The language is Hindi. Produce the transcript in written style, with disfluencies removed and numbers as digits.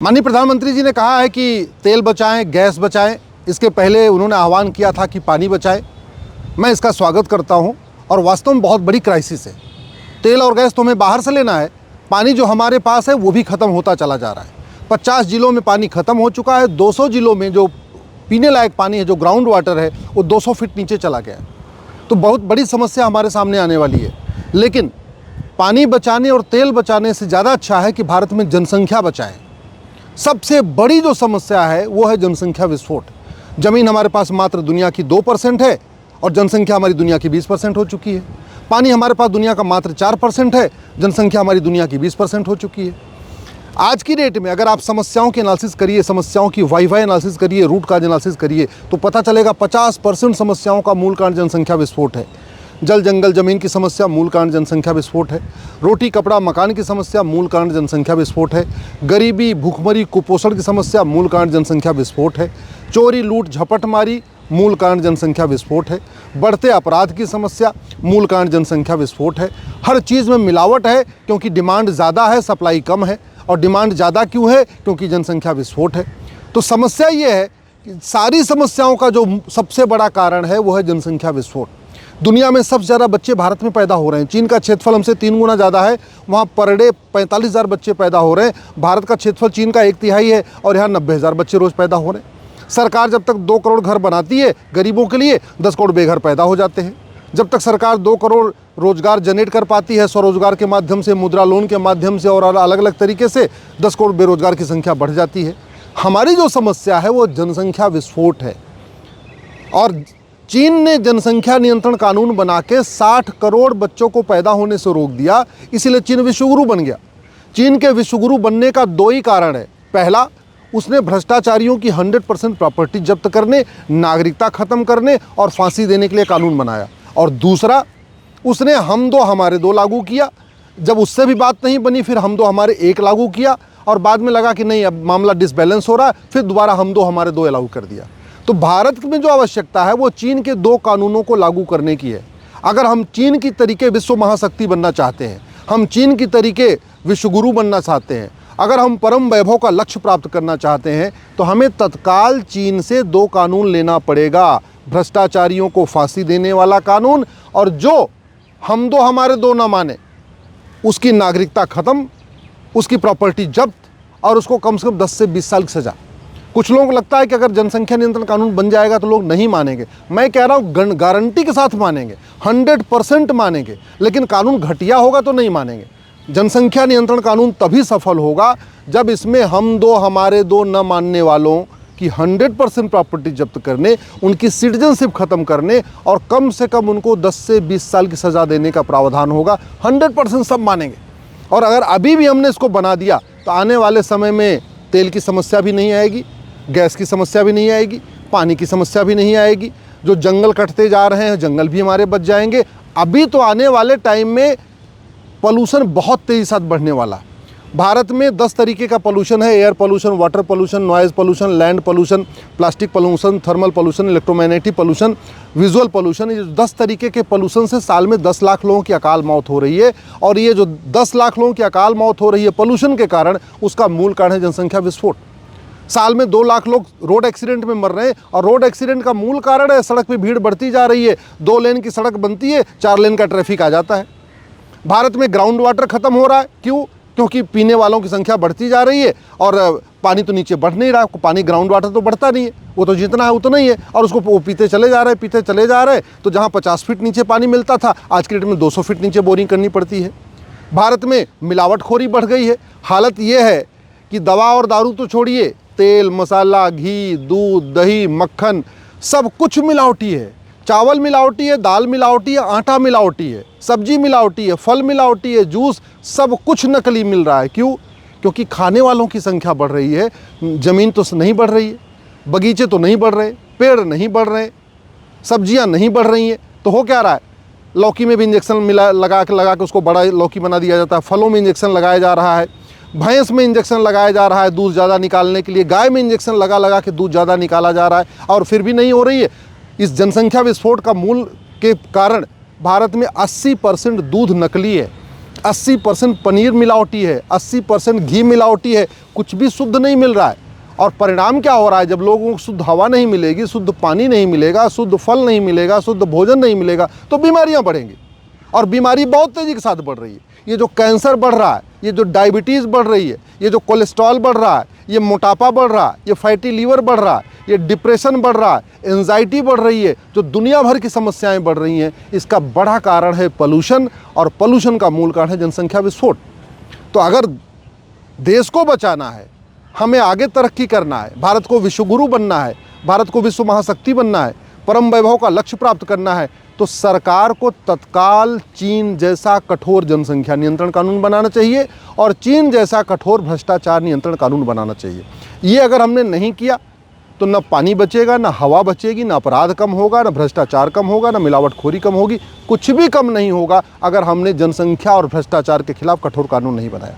माननीय प्रधानमंत्री जी ने कहा है कि तेल बचाएं, गैस बचाएं। इसके पहले उन्होंने आह्वान किया था कि पानी बचाएं। मैं इसका स्वागत करता हूं और वास्तव में बहुत बड़ी क्राइसिस है। तेल और गैस तो हमें बाहर से लेना है, पानी जो हमारे पास है वो भी ख़त्म होता चला जा रहा है। 50 जिलों में पानी ख़त्म हो चुका है। 200 जिलों में जो पीने लायक पानी है, जो ग्राउंड वाटर है, वो 200 फीट नीचे चला गया है। तो बहुत बड़ी समस्या हमारे सामने आने वाली है। लेकिन पानी बचाने और तेल बचाने से ज़्यादा अच्छा है कि भारत में जनसंख्या बचाएं। सबसे बड़ी जो समस्या है वो है जनसंख्या विस्फोट। ज़मीन हमारे पास मात्र दुनिया की 2% है और जनसंख्या हमारी दुनिया की 20% हो चुकी है। पानी हमारे पास दुनिया का मात्र 4% है, जनसंख्या हमारी दुनिया की 20% हो चुकी है। आज की डेट में अगर आप समस्याओं की एनालिसिस करिए, समस्याओं की वाई एनालिसिस करिए, रूट काज एनालिसिस करिए, तो पता चलेगा 50% समस्याओं का मूल कारण जनसंख्या विस्फोट है। जल जंगल ज़मीन की समस्या मूल कारण जनसंख्या विस्फोट है। रोटी कपड़ा मकान की समस्या मूल कारण जनसंख्या विस्फोट है। गरीबी भूखमरी कुपोषण की समस्या मूल कारण जनसंख्या विस्फोट है। चोरी लूट झपटमारी मूल कारण जनसंख्या विस्फोट है। बढ़ते अपराध की समस्या मूल कारण जनसंख्या विस्फोट है। हर चीज़ में मिलावट है क्योंकि डिमांड ज़्यादा है, सप्लाई कम है। और डिमांड ज़्यादा क्यों है? क्योंकि जनसंख्या विस्फोट है। तो समस्या ये है कि सारी समस्याओं का जो सबसे बड़ा कारण है वो है जनसंख्या विस्फोट। दुनिया में सबसे ज़्यादा बच्चे भारत में पैदा हो रहे हैं। चीन का क्षेत्रफल हमसे 3 गुना ज़्यादा है, वहाँ पर डे 45,000 बच्चे पैदा हो रहे हैं। भारत का क्षेत्रफल चीन का 1/3 है और यहाँ 90,000 बच्चे रोज़ पैदा हो रहे हैं। सरकार जब तक 2 करोड़ घर बनाती है गरीबों के लिए, 10 करोड़ बेघर पैदा हो जाते हैं। जब तक सरकार 2 करोड़ रोजगार जनरेट कर पाती है, स्वरोजगार के माध्यम से, मुद्रा लोन के माध्यम से और अलग अलग तरीके से, 10 करोड़ बेरोजगार की संख्या बढ़ जाती है। हमारी जो समस्या है वो जनसंख्या विस्फोट है। और चीन ने जनसंख्या नियंत्रण कानून बना के 60 करोड़ बच्चों को पैदा होने से रोक दिया, इसीलिए चीन विश्वगुरु बन गया। चीन के विश्वगुरु बनने का 2 ही कारण है। पहला, उसने भ्रष्टाचारियों की 100% प्रॉपर्टी जब्त करने, नागरिकता खत्म करने और फांसी देने के लिए कानून बनाया। और दूसरा, उसने हम दो हमारे दो लागू किया। जब उससे भी बात नहीं बनी, फिर हम दो हमारे एक लागू किया और बाद में लगा कि नहीं, अब मामला डिसबैलेंस हो रहा है, फिर दोबारा हम दो हमारे दो लागू कर दिया। तो भारत में जो आवश्यकता है वो चीन के 2 कानूनों को लागू करने की है। अगर हम चीन की तरीके विश्व महाशक्ति बनना चाहते हैं, हम चीन की तरीके विश्वगुरु बनना चाहते हैं, अगर हम परम वैभव का लक्ष्य प्राप्त करना चाहते हैं, तो हमें तत्काल चीन से 2 कानून लेना पड़ेगा। भ्रष्टाचारियों को फांसी देने वाला कानून, और जो हम दो हमारे दो ना माने उसकी नागरिकता खत्म, उसकी प्रॉपर्टी जब्त और उसको कम से कम 10 से 20 साल की सज़ा। कुछ लोगों को लगता है कि अगर जनसंख्या नियंत्रण कानून बन जाएगा तो लोग नहीं मानेंगे। मैं कह रहा हूँ गारंटी के साथ मानेंगे, 100% मानेंगे, लेकिन कानून घटिया होगा तो नहीं मानेंगे। जनसंख्या नियंत्रण कानून तभी सफल होगा जब इसमें हम दो हमारे दो न मानने वालों की 100% प्रॉपर्टी जब्त करने, उनकी सिटीजनशिप खत्म करने और कम से कम उनको 10 से 20 साल की सज़ा देने का प्रावधान होगा। 100% सब मानेंगे। और अगर अभी भी हमने इसको बना दिया तो आने वाले समय में तेल की समस्या भी नहीं आएगी, गैस की समस्या भी नहीं आएगी, पानी की समस्या भी नहीं आएगी। जो जंगल कटते जा रहे हैं, जंगल भी हमारे बच जाएंगे। अभी तो आने वाले टाइम में पोल्यूशन बहुत तेज़ी से बढ़ने वाला। भारत में 10 तरीके का पोल्यूशन है। Air pollution, water pollution, noise pollution, land pollution, plastic pollution, thermal pollution, electromagnetic pollution, visual pollution. ये 10 तरीके के पोल्यूशन से साल में 10 लाख लोगों की अकाल मौत हो रही है। और ये जो 10 लाख लोगों की अकाल मौत हो रही है पोल्यूशन के कारण, उसका मूल कारण है जनसंख्या विस्फोट। साल में 2 लाख लोग रोड एक्सीडेंट में मर रहे हैं और रोड एक्सीडेंट का मूल कारण है सड़क पे भीड़ बढ़ती जा रही है। 2 लेन की सड़क बनती है, 4 लेन का ट्रैफिक आ जाता है। भारत में ग्राउंड वाटर खत्म हो रहा है। क्यों? क्योंकि पीने वालों की संख्या बढ़ती जा रही है और पानी तो नीचे बढ़ नहीं रहा। पानी ग्राउंड वाटर तो बढ़ता नहीं है, वो तो जितना है उतना ही है और उसको वो पीते चले जा रहे हैं। तो जहाँ 50 फीट नीचे पानी मिलता था, आज की डेट में 200 फीट नीचे बोरिंग करनी पड़ती है। भारत में मिलावटखोरी बढ़ गई है। हालत ये है कि दवा और दारू तो छोड़िए, तेल, मसाला, घी, दूध, दही, मक्खन, सब कुछ मिलावटी है। चावल मिलावटी है, दाल मिलावटी है, आटा मिलावटी है, सब्जी मिलावटी है, फल मिलावटी है, जूस, सब कुछ नकली मिल रहा है। क्यों? क्योंकि खाने वालों की संख्या बढ़ रही है, ज़मीन तो नहीं बढ़ रही है, बगीचे तो नहीं बढ़ रहे, पेड़ नहीं बढ़ रहे, सब्जियां नहीं बढ़ रही हैं। तो हो क्या रहा है? लौकी में भी इंजेक्शन लगा के उसको बड़ा लौकी बना दिया जाता है। फलों में इंजेक्शन लगाया जा रहा है, भैंस में इंजेक्शन लगाया जा रहा है दूध ज़्यादा निकालने के लिए, गाय में इंजेक्शन लगा के दूध ज़्यादा निकाला जा रहा है और फिर भी नहीं हो रही है। इस जनसंख्या विस्फोट का मूल के कारण भारत में 80% दूध नकली है। 80% पनीर मिलावटी है, 80% घी मिलावटी है, कुछ भी शुद्ध नहीं मिल रहा है। और परिणाम क्या हो रहा है, जब लोगों को शुद्ध हवा नहीं मिलेगी, शुद्ध पानी नहीं मिलेगा, शुद्ध फल नहीं मिलेगा, शुद्ध भोजन नहीं मिलेगा, तो बीमारियां बढ़ेंगी। और बीमारी बहुत तेज़ी के साथ बढ़ रही है। ये जो कैंसर बढ़ रहा है, ये जो डायबिटीज़ बढ़ रही है, ये जो कोलेस्ट्रॉल बढ़ रहा है, ये मोटापा बढ़ रहा है, ये फैटी लीवर बढ़ रहा है, ये डिप्रेशन बढ़ रहा है, एंजाइटी बढ़ रही है, जो दुनिया भर की समस्याएं बढ़ रही हैं, इसका बड़ा कारण है पोल्यूशन। और पोल्यूशन का मूल कारण है जनसंख्या विस्फोट। तो अगर देश को बचाना है, हमें आगे तरक्की करना है, भारत को विश्वगुरु बनना है, भारत को विश्व महाशक्ति बनना है, परम वैभव का लक्ष्य प्राप्त करना है, तो सरकार को तत्काल चीन जैसा कठोर जनसंख्या नियंत्रण कानून बनाना चाहिए और चीन जैसा कठोर भ्रष्टाचार नियंत्रण कानून बनाना चाहिए। ये अगर हमने नहीं किया तो न पानी बचेगा, न हवा बचेगी, न अपराध कम होगा, न भ्रष्टाचार कम होगा, न मिलावटखोरी कम होगी, कुछ भी कम नहीं होगा अगर हमने जनसंख्या और भ्रष्टाचार के खिलाफ कठोर कानून नहीं बनाया।